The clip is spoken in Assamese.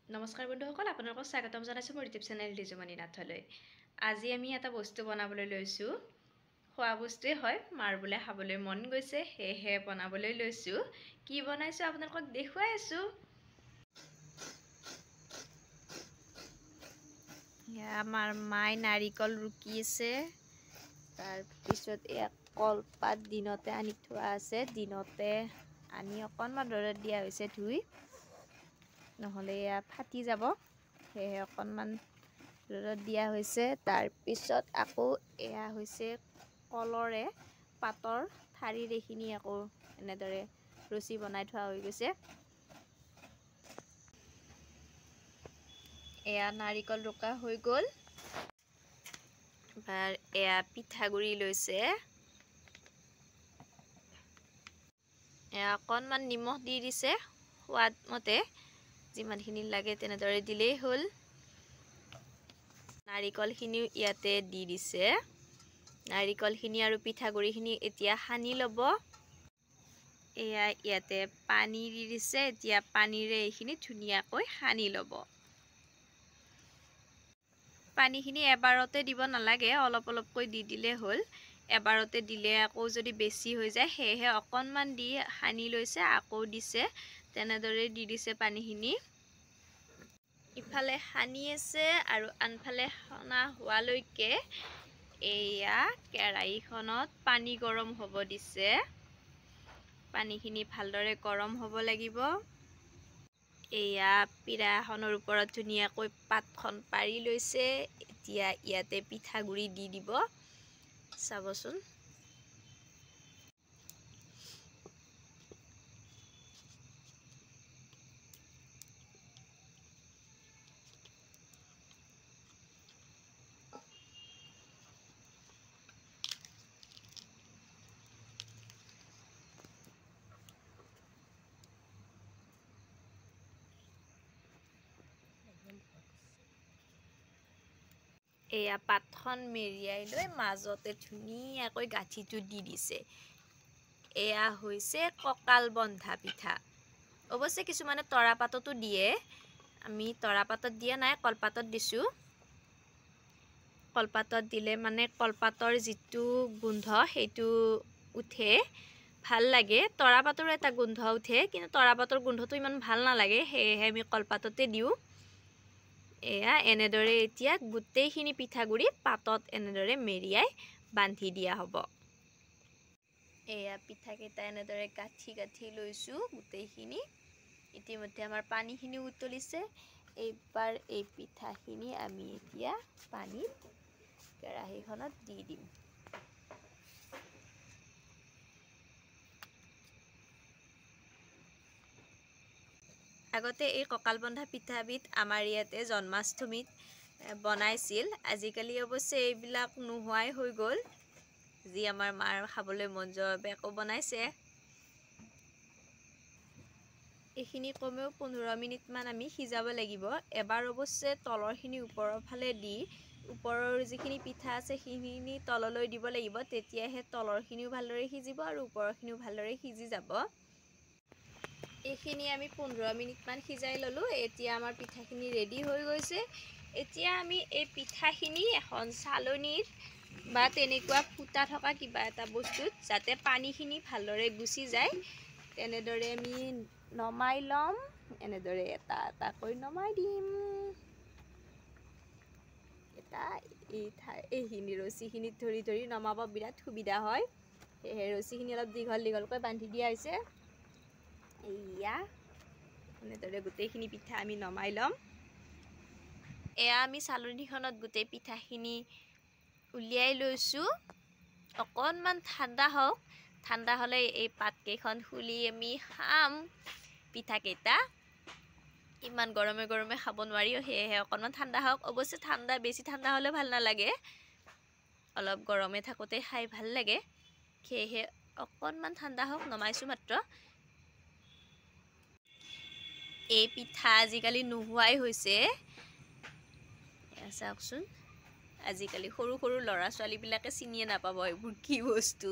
নমস্কাৰ বন্ধুসকল, আপোনালোকক স্বাগতম জনাইছোঁ মোৰ ইউটিউব চেনেল ৰিজুমণি নাথলৈ। আজি আমি এটা বস্তু বনাবলৈ লৈছোঁ। খোৱা বস্তুৱেই হয়, মাৰ বোলে খাবলৈ মন গৈছে, সেয়েহে বনাবলৈ লৈছোঁ। কি বনাইছোঁ আপোনালোকক দেখুৱাই আছোঁ। আমাৰ মায়ে নাৰিকল ৰুকি আছে। তাৰপিছত এয়া কলপাত দিনতে আনি থোৱা আছে। দিনতে আনি অকণমান ৰ'দত দিয়া হৈছে ধুই, নহ'লে এয়া ফাটি যাব, সেয়েহে অকণমান ৰ'দত দিয়া হৈছে। তাৰপিছত আকৌ এয়া হৈছে কলৰে পাতৰ ঠাৰিৰ এইখিনি আকৌ এনেদৰে ৰছী বনাই থোৱা হৈ গৈছে। এয়া নাৰিকল ৰুকা হৈ গ'ল। এবাৰ এয়া পিঠাগুড়ি লৈছে। এয়া অকণমান নিমখ দি দিছে, সোৱাদ মতে যিমানখিনি লাগে তেনেদৰে দিলেই হ'ল। নাৰিকলখিনিও ইয়াতে দি দিছে। নাৰিকলখিনি আৰু পিঠাগুড়িখিনি এতিয়া সানি ল'ব। এয়া ইয়াতে পানী দি দিছে, এতিয়া পানীৰে এইখিনি ধুনীয়াকৈ সানি ল'ব। পানীখিনি এবাৰতে দিব নালাগে, অলপ অলপকৈ দি দিলে হ'ল। এবাৰতে দিলে আকৌ যদি বেছি হৈ যায়, সেয়েহে অকণমান দি সানি লৈছে, আকৌ দিছে, তেনেদৰে দি দিছে পানীখিনি। ইফালে সানি আছে আৰু আনফালে সনা হোৱালৈকে এয়া কেৰাহীখনত পানী গৰম হ'ব দিছে। পানীখিনি ভালদৰে গৰম হ'ব লাগিব। এয়া পিৰাখনৰ ওপৰত ধুনীয়াকৈ পাতখন পাৰি লৈছে। এতিয়া ইয়াতে পিঠাগুড়ি দি দিব, চাবচোন। এয়া পাতখন মেৰিয়াই লৈ মাজতে ধুনীয়াকৈ গাঁঠিটো দি দিছে। এয়া হৈছে কঁকাল বন্ধা পিঠা। অৱশ্যে কিছুমানে তৰাপাততো দিয়ে, আমি তৰাপাতত দিয়া নাই, কলপাতত দিছোঁ। কলপাতত দিলে মানে কলপাতৰ যিটো গোন্ধ সেইটো উঠে, ভাল লাগে। তৰাপাতৰো এটা গোন্ধ উঠে, কিন্তু তৰাপাতৰ গোন্ধটো ইমান ভাল নালাগে, সেয়েহে আমি কলপাততে দিওঁ। এয়া এনেদৰে এতিয়া গোটেইখিনি পিঠাগুড়ি পাতত এনেদৰে মেৰিয়াই বান্ধি দিয়া হ'ব। এয়া পিঠাকেইটা এনেদৰে গাঁঠি গাঁঠি লৈছোঁ গোটেইখিনি। ইতিমধ্যে আমাৰ পানীখিনিও উতলিছে। এইবাৰ এই পিঠাখিনি আমি এতিয়া পানীত কেৰাহীখনত দি দিম। আগতে এই কঁকাল বন্ধা পিঠাবিধ আমাৰ ইয়াতে জন্মাষ্টমীত বনাইছিল। আজিকালি অৱশ্যে এইবিলাক নোহোৱাই হৈ গ'ল। যি আমাৰ মাৰ খাবলৈ মন যোৱাৰ বাবে আকৌ বনাইছে। এইখিনি কমেও 15 মিনিটমান আমি সিজাব লাগিব। এবাৰ অৱশ্যে তলৰখিনি ওপৰৰ ফালে দি ওপৰৰ যিখিনি পিঠা আছে সেইখিনি তললৈ দিব লাগিব, তেতিয়াহে তলৰখিনিও ভালদৰে সিজিব আৰু ওপৰৰখিনিও ভালদৰে সিজি যাব। এইখিনি আমি 15 মিনিটমান সিজাই ল'লোঁ। এতিয়া আমাৰ পিঠাখিনি ৰেডি হৈ গৈছে। এতিয়া আমি এই পিঠাখিনি এখন চালনীত বা তেনেকুৱা ফুটা থকা কিবা এটা বস্তুত, যাতে পানীখিনি ভালদৰে গুচি যায়, তেনেদৰে আমি নমাই ল'ম। এনেদৰে এটা এটাকৈ নমাই দিম। এইখিনি ৰছীখিনিত ধৰি ধৰি নমাব বিৰাট সুবিধা হয়, সেয়েহে ৰছীখিনি অলপ দীঘল দীঘলকৈ বান্ধি দিয়া হৈছে। এয়া এনেদৰে গোটেইখিনি পিঠা আমি নমাই ল'ম। এয়া আমি চালনীখনত গোটেই পিঠাখিনি উলিয়াই লৈছোঁ। অকণমান ঠাণ্ডা হওক, ঠাণ্ডা হ'লে এই পাতকেইখন খুলি আমি খাম পিঠাকেইটা। ইমান গৰমে গৰমে খাব নোৱাৰি, সেয়েহে অকণমান ঠাণ্ডা হওক। অৱশ্যে বেছি ঠাণ্ডা হ'লেও ভাল নালাগে, অলপ গৰমে থাকোঁতে খাই ভাল লাগে, সেয়েহে অকণমান ঠাণ্ডা হওক, নমাইছোঁ মাত্ৰ। এই পিঠা আজিকালি নোহোৱাই হৈছে। চাওকচোন, আজিকালি সৰু সৰু ল'ৰা ছোৱালীবিলাকে চিনিয়ে নাপাব এইবোৰ কি বস্তু।